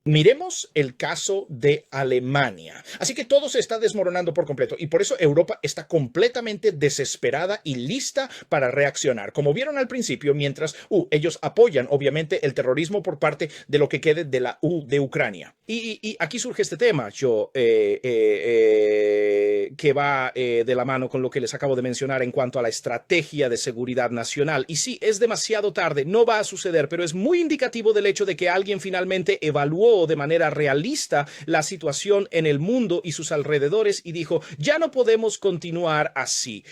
Miremos el caso de Alemania. Así que todo se está desmoronando por completo y por eso Europa está completamente desesperada y lista para reaccionar. Como vieron al principio, mientras ellos apoyan obviamente el terrorismo por parte de lo que quede de la de Ucrania. Y aquí surge este tema, que va de la mano con lo que les acabo de mencionar en cuanto a la estrategia de seguridad nacional. Y sí, es demasiado tarde, no va a suceder, pero es muy indicativo del hecho de que alguien finalmente evaluó de manera realista la situación en el mundo y sus alrededores y dijo, ya no podemos continuar así.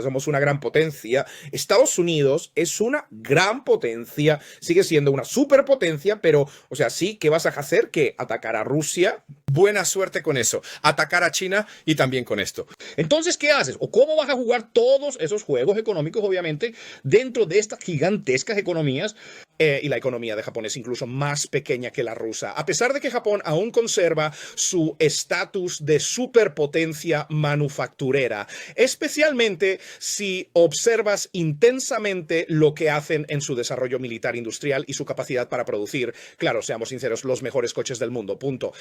Somos una gran potencia. Estados Unidos es una gran potencia, sigue siendo una superpotencia, pero, o sea, sí, ¿qué vas a hacer? ¿Qué? ¿Atacar a Rusia? Buena suerte con eso. Atacar a China y también con esto. Entonces, ¿qué haces? ¿O cómo vas a jugar todos esos juegos económicos, obviamente, dentro de estas gigantescas economías? Y la economía de Japón es incluso más pequeña que la rusa, a pesar de que Japón aún conserva su estatus de superpotencia manufacturera, especialmente si observas intensamente lo que hacen en su desarrollo militar industrial y su capacidad para producir, claro, seamos sinceros, los mejores coches del mundo, punto.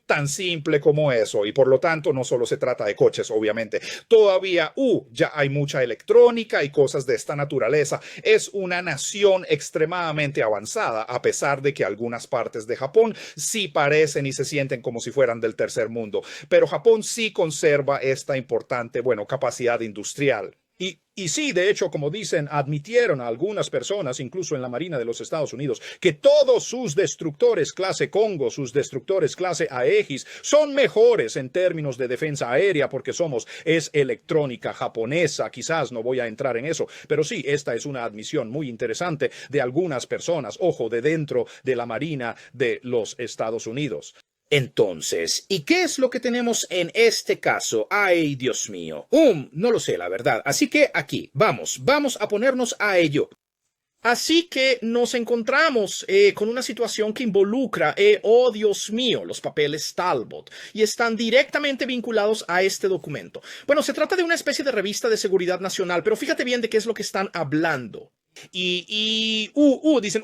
Tan simple como eso, y por lo tanto no solo se trata de coches, obviamente. Todavía, ya hay mucha electrónica y cosas de esta naturaleza. Es una nación extremadamente avanzada, a pesar de que algunas partes de Japón sí parecen y se sienten como si fueran del tercer mundo. Pero Japón sí conserva esta importante, capacidad industrial. Y sí, de hecho, como dicen, admitieron a algunas personas, incluso en la Marina de los Estados Unidos, que todos sus destructores clase Congo, sus destructores clase Aegis, son mejores en términos de defensa aérea porque es electrónica japonesa. Quizás no voy a entrar en eso, pero sí, esta es una admisión muy interesante de algunas personas, ojo, de dentro de la Marina de los Estados Unidos. Entonces, ¿y qué es lo que tenemos en este caso? Ay, Dios mío. No lo sé, la verdad. Así que aquí, vamos a ponernos a ello. Así que nos encontramos con una situación que involucra, oh Dios mío, los papeles Talbot, y están directamente vinculados a este documento. Bueno, se trata de una especie de revista de seguridad nacional, pero fíjate bien de qué es lo que están hablando. Dicen,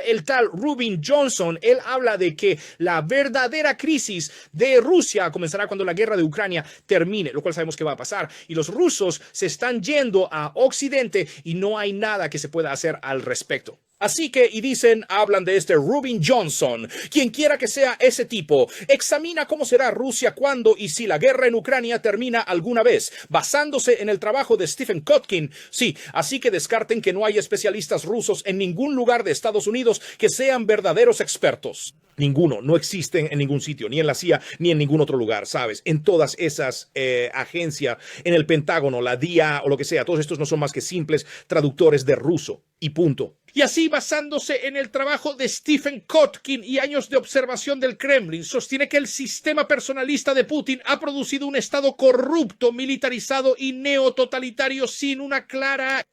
el tal Rubin Johnson, él habla de que la verdadera crisis de Rusia comenzará cuando la guerra de Ucrania termine, lo cual sabemos que va a pasar, y los rusos se están yendo a Occidente y no hay nada que se pueda hacer al respecto. Así que, hablan de este Rubin Johnson, quien quiera que sea ese tipo, examina cómo será Rusia cuando y si la guerra en Ucrania termina alguna vez, basándose en el trabajo de Stephen Kotkin. Sí, así que descarten que no hay especialistas rusos en ningún lugar de Estados Unidos que sean verdaderos expertos. Ninguno, no existen en ningún sitio, ni en la CIA, ni en ningún otro lugar, ¿sabes? En todas esas agencias, en el Pentágono, la DIA o lo que sea, todos estos no son más que simples traductores de ruso, y punto. Y así, basándose en el trabajo de Stephen Kotkin y años de observación del Kremlin, sostiene que el sistema personalista de Putin ha producido un estado corrupto, militarizado y neototalitario sin una clara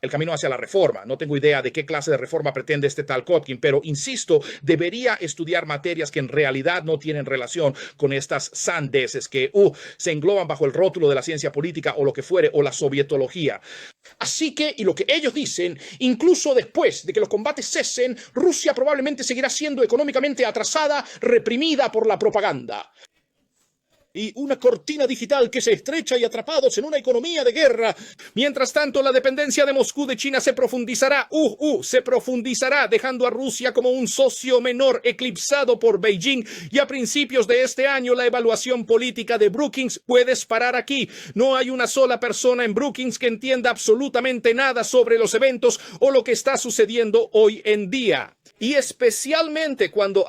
el camino hacia la reforma. No tengo idea de qué clase de reforma pretende este tal Kotkin, pero insisto, debería estudiar materias que en realidad no tienen relación con estas sandeces que se engloban bajo el rótulo de la ciencia política o lo que fuere, o la sovietología. Así que, y lo que ellos dicen, incluso después de que los combates cesen, Rusia probablemente seguirá siendo económicamente atrasada, reprimida por la propaganda. Y una cortina digital que se estrecha y atrapados en una economía de guerra. Mientras tanto, la dependencia de Moscú de China se profundizará, dejando a Rusia como un socio menor eclipsado por Beijing. Y a principios de este año, la evaluación política de Brookings puede parar aquí. No hay una sola persona en Brookings que entienda absolutamente nada sobre los eventos o lo que está sucediendo hoy en día. Y especialmente cuando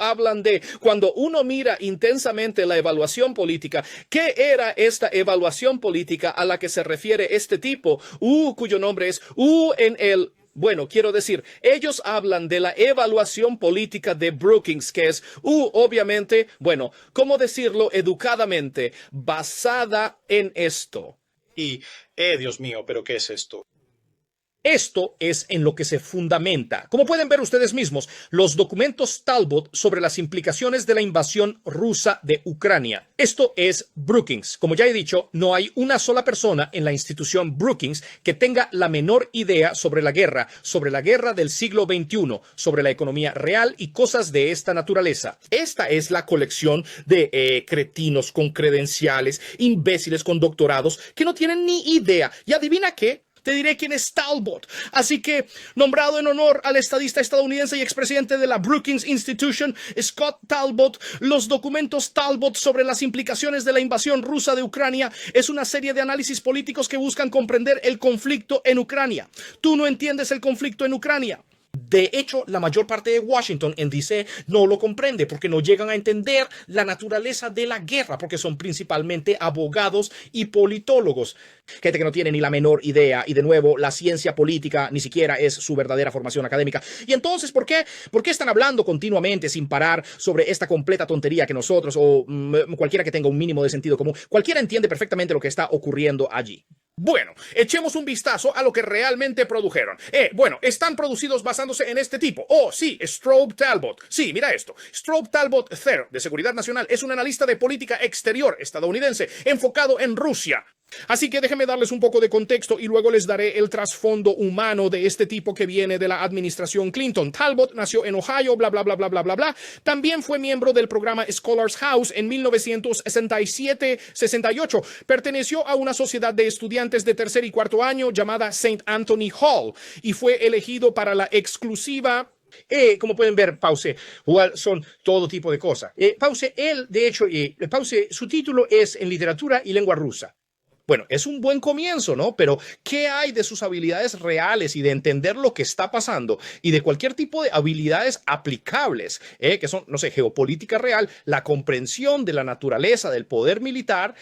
uno mira intensamente la evaluación política, ¿qué era esta evaluación política a la que se refiere este tipo? Cuyo nombre es Bueno, quiero decir, ellos hablan de la evaluación política de Brookings, que es, obviamente, ¿cómo decirlo educadamente? Basada en esto. Y, Dios mío, ¿pero qué es esto? Esto es en lo que se fundamenta, como pueden ver ustedes mismos, los documentos Talbot sobre las implicaciones de la invasión rusa de Ucrania. Esto es Brookings. Como ya he dicho, no hay una sola persona en la institución Brookings que tenga la menor idea sobre la guerra del siglo XXI, sobre la economía real y cosas de esta naturaleza. Esta es la colección de cretinos con credenciales, imbéciles con doctorados que no tienen ni idea. ¿Y adivina qué? Te diré quién es Talbot. Así que, nombrado en honor al estadista estadounidense y expresidente de la Brookings Institution, Scott Talbot, los documentos Talbot sobre las implicaciones de la invasión rusa de Ucrania es una serie de análisis políticos que buscan comprender el conflicto en Ucrania. Tú no entiendes el conflicto en Ucrania. De hecho, la mayor parte de Washington en D.C. no lo comprende porque no llegan a entender la naturaleza de la guerra, porque son principalmente abogados y politólogos. Gente que no tiene ni la menor idea, y de nuevo, la ciencia política ni siquiera es su verdadera formación académica. Y entonces, ¿por qué están hablando continuamente sin parar sobre esta completa tontería que nosotros o cualquiera que tenga un mínimo de sentido común, cualquiera entiende perfectamente lo que está ocurriendo allí? Bueno, echemos un vistazo a lo que realmente produjeron. Están producidos basándose en este tipo. Oh, sí, Strobe Talbot. Sí, mira esto. Strobe Talbot III, de Seguridad Nacional, es un analista de política exterior estadounidense enfocado en Rusia. Así que déjenme darles un poco de contexto y luego les daré el trasfondo humano de este tipo que viene de la administración Clinton. Talbot nació en Ohio, bla, bla, bla, bla, bla, bla, bla. También fue miembro del programa Scholars House en 1967-68. Perteneció a una sociedad de estudiantes de tercer y cuarto año llamada St. Anthony Hall y fue elegido para la exclusiva. Como pueden ver, Pause, son todo tipo de cosas. Pause, su título es en literatura y lengua rusa. Bueno, es un buen comienzo, ¿no? Pero ¿qué hay de sus habilidades reales y de entender lo que está pasando y de cualquier tipo de habilidades aplicables, que son, no sé, geopolítica real, la comprensión de la naturaleza del poder militar,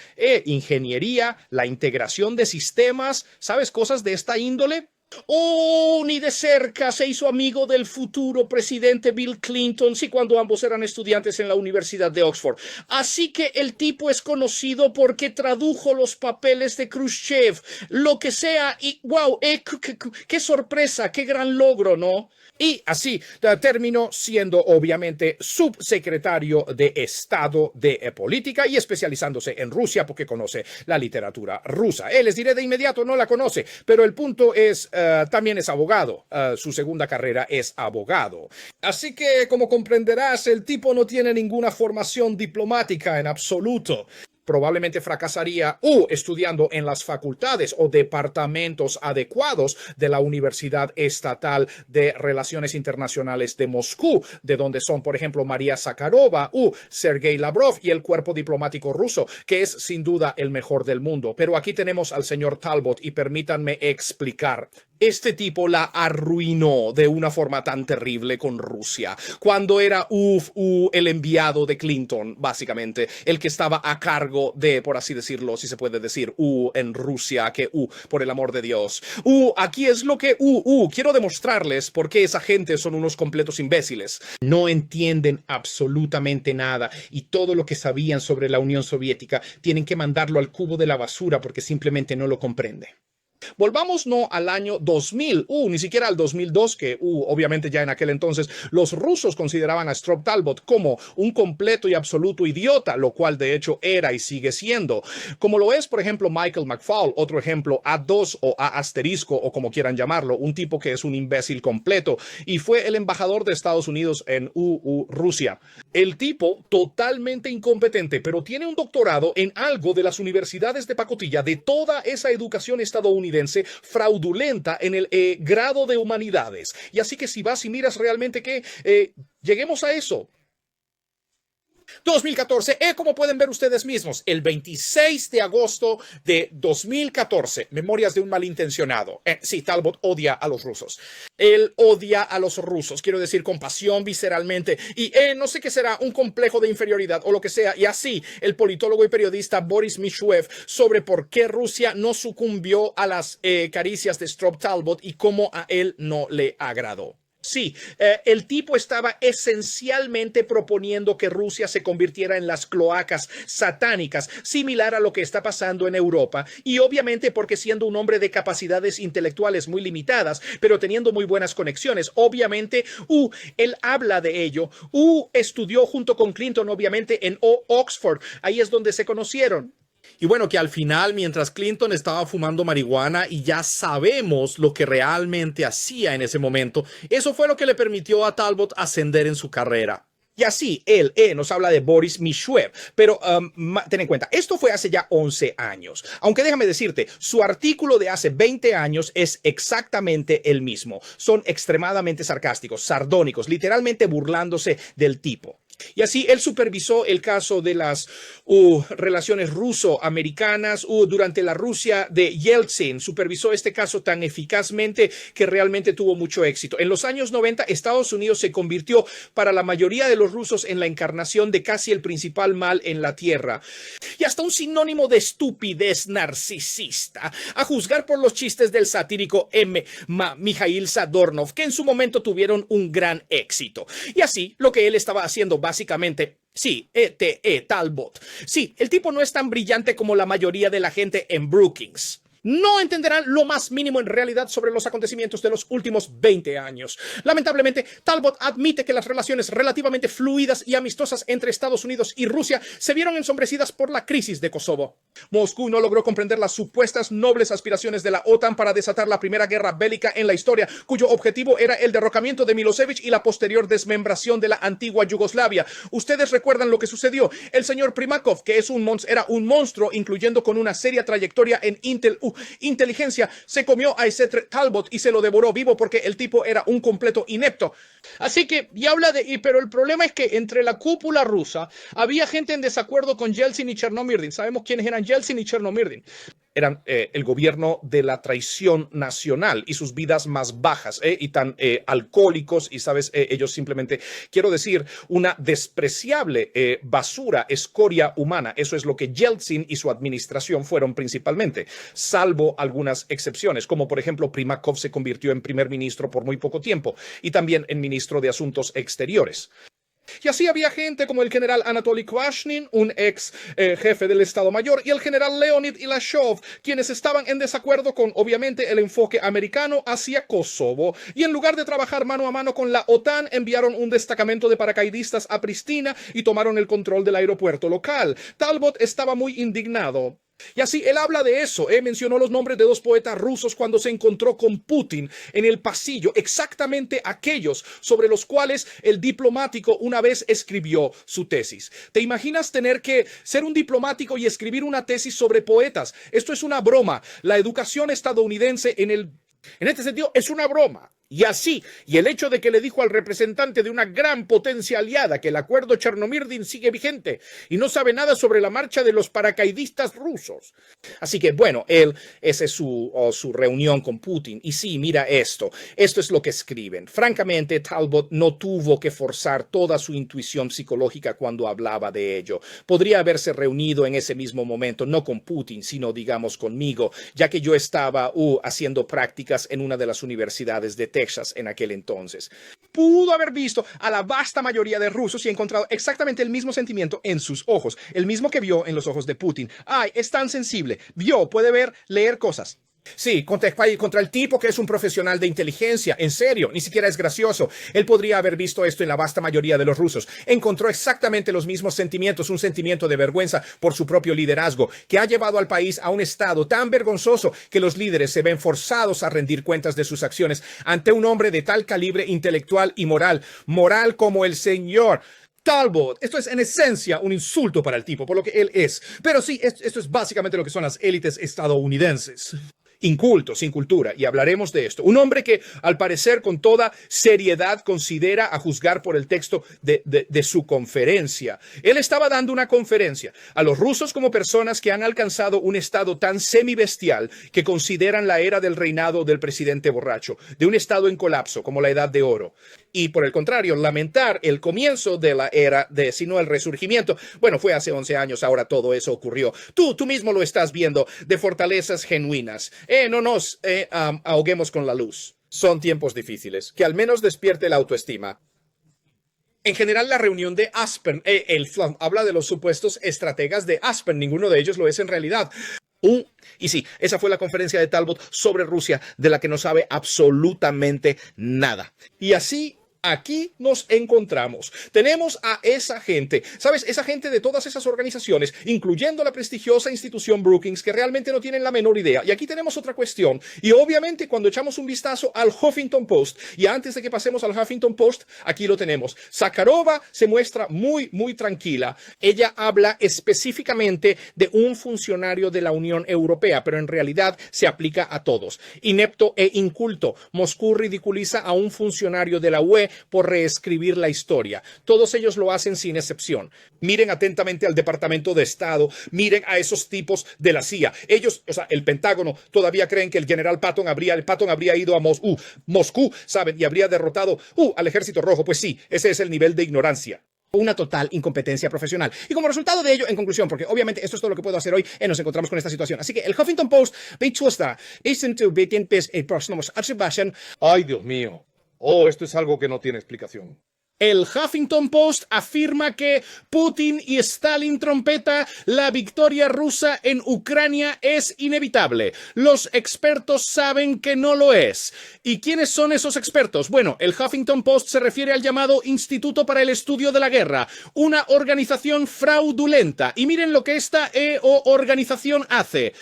ingeniería, la integración de sistemas, ¿sabes? Cosas de esta índole. Oh, ni de cerca se hizo amigo del futuro presidente Bill Clinton, sí, cuando ambos eran estudiantes en la Universidad de Oxford. Así que el tipo es conocido porque tradujo los papeles de Khrushchev, lo que sea, y wow, qué sorpresa, qué gran logro, ¿no? Y así terminó siendo obviamente subsecretario de Estado de Política y especializándose en Rusia porque conoce la literatura rusa. Les diré de inmediato, no la conoce, pero el punto es, también es abogado. Su segunda carrera es abogado. Así que, como comprenderás, el tipo no tiene ninguna formación diplomática en absoluto. Probablemente fracasaría estudiando en las facultades o departamentos adecuados de la Universidad Estatal de Relaciones Internacionales de Moscú, de donde son, por ejemplo, María Zakharova, Sergei Lavrov y el cuerpo diplomático ruso, que es sin duda el mejor del mundo. Pero aquí tenemos al señor Talbot y permítanme explicar. Este tipo la arruinó de una forma tan terrible con Rusia, cuando era el enviado de Clinton, básicamente, el que estaba a cargo de, por así decirlo, si se puede decir, en Rusia, que por el amor de Dios. Aquí es lo que, quiero demostrarles por qué esa gente son unos completos imbéciles. No entienden absolutamente nada y todo lo que sabían sobre la Unión Soviética tienen que mandarlo al cubo de la basura porque simplemente no lo comprende. Volvamos no al año 2000, ni siquiera al 2002, que obviamente ya en aquel entonces los rusos consideraban a Strobe Talbot como un completo y absoluto idiota, lo cual de hecho era y sigue siendo. Como lo es, por ejemplo, Michael McFaul, otro ejemplo, A2 o A asterisco o como quieran llamarlo, un tipo que es un imbécil completo y fue el embajador de Estados Unidos en Rusia. El tipo totalmente incompetente, pero tiene un doctorado en algo de las universidades de pacotilla de toda esa educación estadounidense fraudulenta en el grado de humanidades. Y así que si vas y miras realmente que lleguemos a eso. 2014, como pueden ver ustedes mismos, el 26 de agosto de 2014, Memorias de un malintencionado. Sí, Talbot odia a los rusos. Él odia a los rusos, quiero decir, con pasión, visceralmente. Y no sé qué será, un complejo de inferioridad o lo que sea. Y así, el politólogo y periodista Boris Mishuev sobre por qué Rusia no sucumbió a las caricias de Strobe Talbot y cómo a él no le agradó. Sí, el tipo estaba esencialmente proponiendo que Rusia se convirtiera en las cloacas satánicas, similar a lo que está pasando en Europa, y obviamente porque siendo un hombre de capacidades intelectuales muy limitadas, pero teniendo muy buenas conexiones, obviamente, él habla de ello. Estudió junto con Clinton, obviamente, en Oxford, ahí es donde se conocieron. Y bueno, que al final, mientras Clinton estaba fumando marihuana y ya sabemos lo que realmente hacía en ese momento, eso fue lo que le permitió a Talbot ascender en su carrera. Y así, él nos habla de Boris Mishwev, pero ten en cuenta, esto fue hace ya 11 años. Aunque déjame decirte, su artículo de hace 20 años es exactamente el mismo. Son extremadamente sarcásticos, sardónicos, literalmente burlándose del tipo. Y así él supervisó el caso de las relaciones ruso-americanas durante la Rusia de Yeltsin. Supervisó este caso tan eficazmente que realmente tuvo mucho éxito. En los años 90, Estados Unidos se convirtió para la mayoría de los rusos en la encarnación de casi el principal mal en la Tierra. Y hasta un sinónimo de estupidez narcisista, a juzgar por los chistes del satírico Mikhail Zadornov, que en su momento tuvieron un gran éxito. Y así, lo que él estaba haciendo básicamente, sí, Talbot. Sí, el tipo no es tan brillante como la mayoría de la gente en Brookings. No entenderán lo más mínimo en realidad sobre los acontecimientos de los últimos 20 años. Lamentablemente, Talbot admite que las relaciones relativamente fluidas y amistosas entre Estados Unidos y Rusia se vieron ensombrecidas por la crisis de Kosovo. Moscú no logró comprender las supuestas nobles aspiraciones de la OTAN para desatar la primera guerra bélica en la historia, cuyo objetivo era el derrocamiento de Milosevic y la posterior desmembración de la antigua Yugoslavia. Ustedes recuerdan lo que sucedió. El señor Primakov, que era un monstruo, incluyendo con una seria trayectoria en inteligencia, se comió a ese Talbot y se lo devoró vivo porque el tipo era un completo inepto. Así que, pero el problema es que entre la cúpula rusa había gente en desacuerdo con Yeltsin y Chernomyrdin. Sabemos quiénes eran Yeltsin y Chernomyrdin. Eran el gobierno de la traición nacional y sus vidas más bajas y tan alcohólicos y, ¿sabes? Ellos simplemente, quiero decir, una despreciable basura, escoria humana. Eso es lo que Yeltsin y su administración fueron principalmente, salvo algunas excepciones, como por ejemplo Primakov se convirtió en primer ministro por muy poco tiempo y también en ministro de Asuntos Exteriores. Y así había gente como el general Anatoly Kvashnin, un ex jefe del Estado Mayor, y el general Leonid Ilashov, quienes estaban en desacuerdo con, obviamente, el enfoque americano hacia Kosovo. Y en lugar de trabajar mano a mano con la OTAN, enviaron un destacamento de paracaidistas a Pristina y tomaron el control del aeropuerto local. Talbot estaba muy indignado. Y así él habla de eso, mencionó los nombres de dos poetas rusos cuando se encontró con Putin en el pasillo, exactamente aquellos sobre los cuales el diplomático una vez escribió su tesis. ¿Te imaginas tener que ser un diplomático y escribir una tesis sobre poetas? Esto es una broma. La educación estadounidense en este sentido es una broma. Y así, y el hecho de que le dijo al representante de una gran potencia aliada que el acuerdo Chernomyrdin sigue vigente y no sabe nada sobre la marcha de los paracaidistas rusos. Así que, bueno, esa es su reunión con Putin. Y sí, mira esto es lo que escriben. Francamente, Talbot no tuvo que forzar toda su intuición psicológica cuando hablaba de ello. Podría haberse reunido en ese mismo momento, no con Putin, sino, digamos, conmigo, ya que yo estaba haciendo prácticas en una de las universidades de Texas en aquel entonces. Pudo haber visto a la vasta mayoría de rusos y encontrado exactamente el mismo sentimiento en sus ojos, el mismo que vio en los ojos de Putin. Ay, es tan sensible. Puede ver, leer cosas. Sí, contra el tipo que es un profesional de inteligencia, en serio, ni siquiera es gracioso. Él podría haber visto esto en la vasta mayoría de los rusos. Encontró exactamente los mismos sentimientos, un sentimiento de vergüenza por su propio liderazgo, que ha llevado al país a un estado tan vergonzoso que los líderes se ven forzados a rendir cuentas de sus acciones ante un hombre de tal calibre intelectual y moral como el señor Talbot. Esto es en esencia un insulto para el tipo, por lo que él es. Pero sí, esto es básicamente lo que son las élites estadounidenses. Incultos, sin cultura, y hablaremos de esto. Un hombre que, al parecer, con toda seriedad, considera a juzgar por el texto de su conferencia. Él estaba dando una conferencia a los rusos como personas que han alcanzado un estado tan semibestial que consideran la era del reinado del presidente borracho, de un estado en colapso como la Edad de Oro. Y por el contrario, lamentar el comienzo de la era sino el resurgimiento. Bueno, fue hace 11 años, ahora todo eso ocurrió. Tú mismo lo estás viendo, de fortalezas genuinas. No nos ahoguemos con la luz. Son tiempos difíciles. Que al menos despierte la autoestima. En general, la reunión de Aspen, habla de los supuestos estrategas de Aspen, ninguno de ellos lo es en realidad. Y sí, esa fue la conferencia de Talbot sobre Rusia, de la que no sabe absolutamente nada. Y así, aquí nos encontramos. Tenemos a esa gente, ¿sabes? Esa gente de todas esas organizaciones, incluyendo la prestigiosa institución Brookings, que realmente no tienen la menor idea. Y aquí tenemos otra cuestión. Y obviamente cuando echamos un vistazo al Huffington Post, y antes de que pasemos al Huffington Post, aquí lo tenemos. Zakharova se muestra muy tranquila. Ella habla específicamente de un funcionario de la Unión Europea, pero en realidad se aplica a todos. Inepto e inculto. Moscú ridiculiza a un funcionario de la UE por reescribir la historia. Todos ellos lo hacen sin excepción. Miren atentamente al Departamento de Estado, miren a esos tipos de la CIA. Ellos, o sea, el Pentágono, todavía creen que el general Patton habría ido a Moscú, ¿saben? Y habría derrotado al Ejército Rojo. Pues sí, ese es el nivel de ignorancia. Una total incompetencia profesional. Y como resultado de ello, en conclusión, porque obviamente esto es todo lo que puedo hacer hoy, nos encontramos con esta situación. Así que el Huffington Post, Ay, Dios mío. Oh, esto es algo que no tiene explicación. el Huffington Post afirma que Putin y Stalin trompeta, la victoria rusa en Ucrania es inevitable. Los expertos saben que no lo es. ¿Y quiénes son esos expertos? Bueno, el Huffington Post se refiere al llamado Instituto para el Estudio de la Guerra, una organización fraudulenta. Y miren lo que esta organización hace.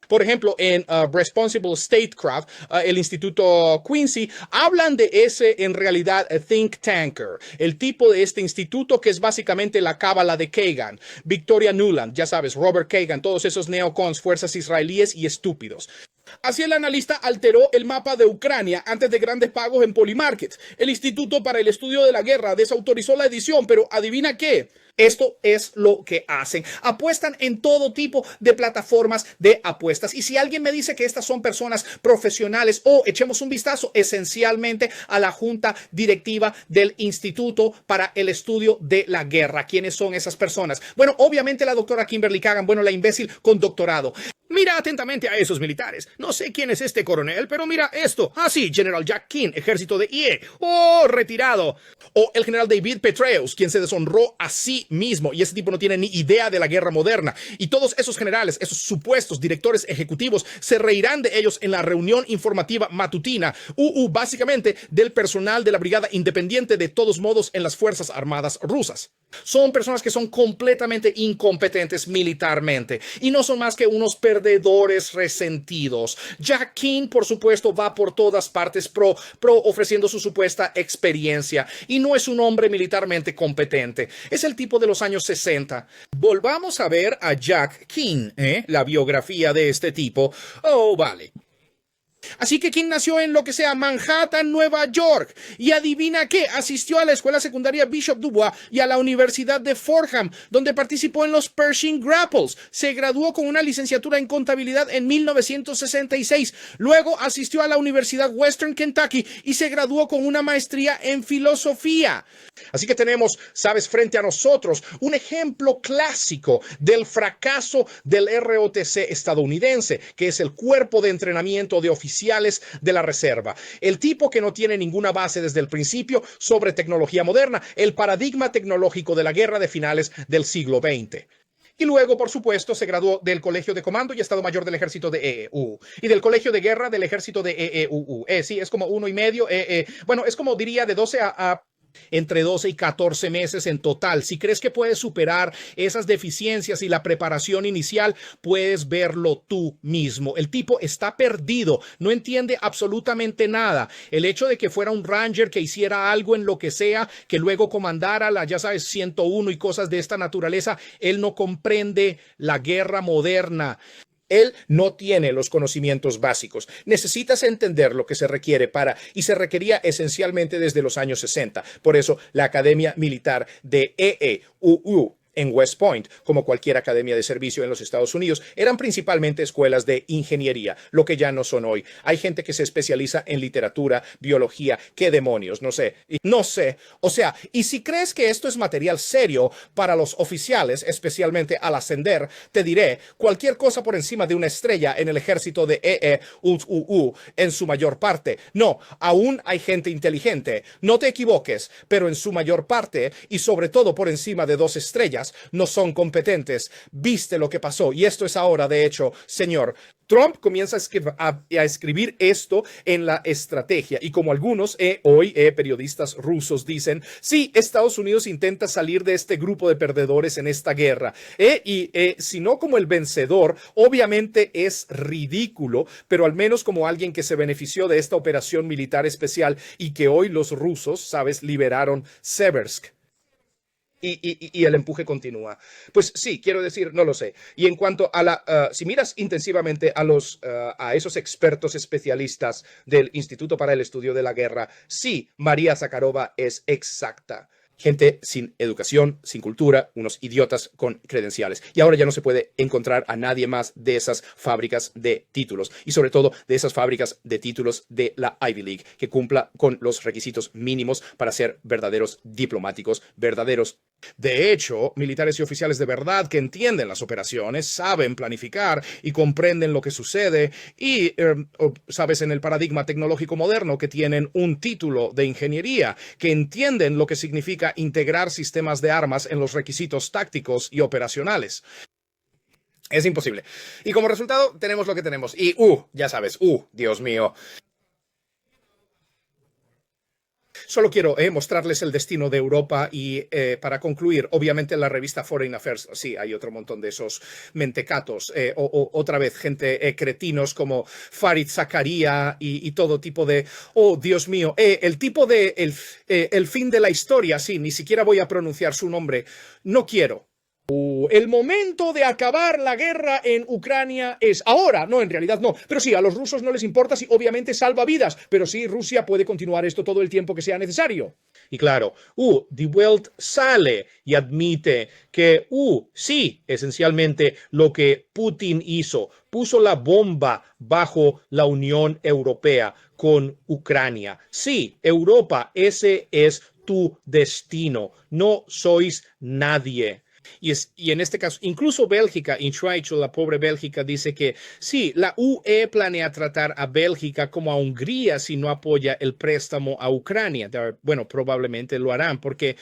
Por ejemplo, en Responsible Statecraft, el Instituto Quincy, hablan de ese, en realidad, think tanker, el tipo de este instituto que es básicamente la cábala de Kagan, Victoria Nuland, ya sabes, Robert Kagan, todos esos neocons, fuerzas israelíes y estúpidos. Así el analista alteró el mapa de Ucrania antes de grandes pagos en Polymarket. El Instituto para el Estudio de la Guerra desautorizó la edición, pero ¿adivina qué? Esto es lo que hacen. Apuestan en todo tipo de plataformas de apuestas. Y si alguien me dice que estas son personas profesionales, echemos un vistazo esencialmente a la junta directiva del Instituto para el Estudio de la Guerra. ¿Quiénes son esas personas? Bueno, obviamente la doctora Kimberly Kagan, la imbécil con doctorado. Mira atentamente a esos militares. No sé quién es este coronel, pero mira esto. Ah, sí, General Jack King, ejército de IE. Retirado. O el general David Petraeus, quien se deshonró a sí mismo. Y ese tipo no tiene ni idea de la guerra moderna. Y todos esos generales, esos supuestos directores ejecutivos, se reirán de ellos en la reunión informativa matutina. Básicamente del personal de la Brigada Independiente de todos modos en las Fuerzas Armadas rusas. Son personas que son completamente incompetentes militarmente y no son más que unos perdedores resentidos. Jack King, por supuesto, va por todas partes pro ofreciendo su supuesta experiencia y no es un hombre militarmente competente. Es el tipo de los años 60. Volvamos a ver a Jack King, la biografía de este tipo. Vale. Así que King nació en lo que sea Manhattan, Nueva York. Y adivina qué, asistió a la escuela secundaria Bishop Dubois y a la Universidad de Fordham, donde participó en los Pershing Grapples. Se graduó con una licenciatura en contabilidad en 1966. Luego asistió a la Universidad Western Kentucky y se graduó con una maestría en filosofía. Así que tenemos, sabes, frente a nosotros un ejemplo clásico del fracaso del ROTC estadounidense, que es el Cuerpo de Entrenamiento de Oficiales de la Reserva. El tipo que no tiene ninguna base desde el principio sobre tecnología moderna, el paradigma tecnológico de la guerra de finales del siglo XX. Y luego, por supuesto, se graduó del Colegio de Comando y Estado Mayor del Ejército de EEU. Y del Colegio de Guerra del Ejército de EEUU. Sí, es como 1,5. Bueno, es como diría de 12 a entre 12 y 14 meses en total. Si crees que puedes superar esas deficiencias y la preparación inicial, puedes verlo tú mismo. El tipo está perdido, no entiende absolutamente nada. El hecho de que fuera un ranger que hiciera algo en lo que sea, que luego comandara la, ya sabes, 101 y cosas de esta naturaleza, él no comprende la guerra moderna. Él no tiene los conocimientos básicos. Necesitas entender lo que se requiere y se requería esencialmente desde los años 60. Por eso, la Academia Militar de EEUU en West Point, como cualquier academia de servicio en los Estados Unidos, eran principalmente escuelas de ingeniería, lo que ya no son hoy. Hay gente que se especializa en literatura, biología, qué demonios, no sé. No sé. O sea, y si crees que esto es material serio para los oficiales, especialmente al ascender, te diré, cualquier cosa por encima de una estrella en el ejército de EEUU en su mayor parte. No, aún hay gente inteligente. No te equivoques, pero en su mayor parte, y sobre todo por encima de 2 estrellas, no son competentes. Viste lo que pasó y esto es ahora, de hecho, señor. Trump comienza a escribir esto en la estrategia y como algunos periodistas rusos dicen, sí, Estados Unidos intenta salir de este grupo de perdedores en esta guerra si no como el vencedor, obviamente es ridículo, pero al menos como alguien que se benefició de esta operación militar especial y que hoy los rusos, sabes, liberaron Seversk. Y el empuje continúa. Pues sí, quiero decir, no lo sé. Y en cuanto a si miras intensivamente a esos expertos especialistas del Instituto para el Estudio de la Guerra, sí, María Zakharova es exacta. Gente sin educación, sin cultura, unos idiotas con credenciales. Y ahora ya no se puede encontrar a nadie más de esas fábricas de títulos. Y sobre todo de esas fábricas de títulos de la Ivy League, que cumpla con los requisitos mínimos para ser verdaderos diplomáticos, verdaderos. De hecho, militares y oficiales de verdad que entienden las operaciones, saben planificar y comprenden lo que sucede y, sabes, en el paradigma tecnológico moderno que tienen un título de ingeniería, que entienden lo que significa integrar sistemas de armas en los requisitos tácticos y operacionales. Es imposible. Y como resultado tenemos lo que tenemos. Y, ya sabes, Dios mío. Solo quiero mostrarles el destino de Europa y para concluir, obviamente en la revista Foreign Affairs, sí, hay otro montón de esos mentecatos, otra vez gente cretinos como Farid Zakaria y todo tipo de, Dios mío, el tipo de el fin de la historia, sí, ni siquiera voy a pronunciar su nombre, no quiero. El momento de acabar la guerra en Ucrania es ahora. No, en realidad no. Pero sí, a los rusos no les importa si obviamente salva vidas. Pero sí, Rusia puede continuar esto todo el tiempo que sea necesario. Y claro, Die Welt sale y admite que, sí, esencialmente lo que Putin hizo, puso la bomba bajo la Unión Europea con Ucrania. Sí, Europa, ese es tu destino. No sois nadie. Y en este caso, incluso Bélgica, in Schweiz, la pobre Bélgica, dice que sí, la UE planea tratar a Bélgica como a Hungría si no apoya el préstamo a Ucrania. Bueno, probablemente lo harán porque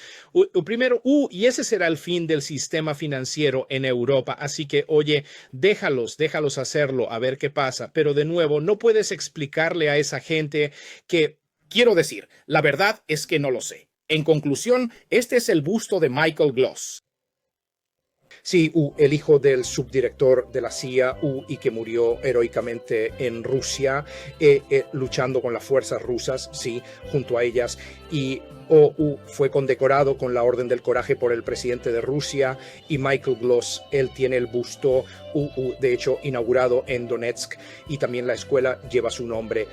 primero, y ese será el fin del sistema financiero en Europa. Así que, oye, déjalos hacerlo, a ver qué pasa. Pero de nuevo, no puedes explicarle a esa gente que, quiero decir, la verdad es que no lo sé. En conclusión, este es el busto de Michael Gloss. Sí, el hijo del subdirector de la CIA, y que murió heroicamente en Rusia, luchando con las fuerzas rusas, sí, junto a ellas, y fue condecorado con la Orden del Coraje por el presidente de Rusia, y Michael Gloss, él tiene el busto, de hecho, inaugurado en Donetsk, y también la escuela lleva su nombre.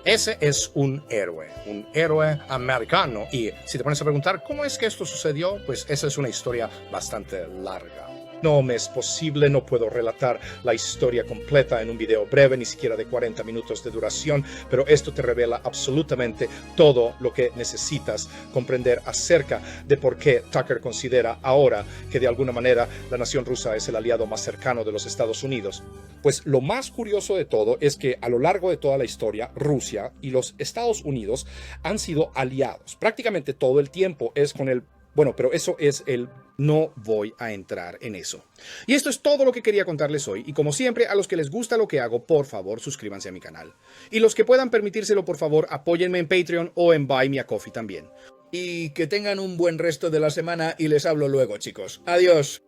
Ese es un héroe americano. Y si te pones a preguntar cómo es que esto sucedió, pues esa es una historia bastante larga. No me es posible, no puedo relatar la historia completa en un video breve, ni siquiera de 40 minutos de duración, pero esto te revela absolutamente todo lo que necesitas comprender acerca de por qué Tucker considera ahora que de alguna manera la nación rusa es el aliado más cercano de los Estados Unidos. Pues lo más curioso de todo es que a lo largo de toda la historia, Rusia y los Estados Unidos han sido aliados. Prácticamente todo el tiempo es con el... Bueno, pero eso es el... No voy a entrar en eso. Y esto es todo lo que quería contarles hoy. Y como siempre, a los que les gusta lo que hago, por favor, suscríbanse a mi canal. Y los que puedan permitírselo, por favor, apóyenme en Patreon o en Buy Me a Coffee también. Y que tengan un buen resto de la semana y les hablo luego, chicos. Adiós.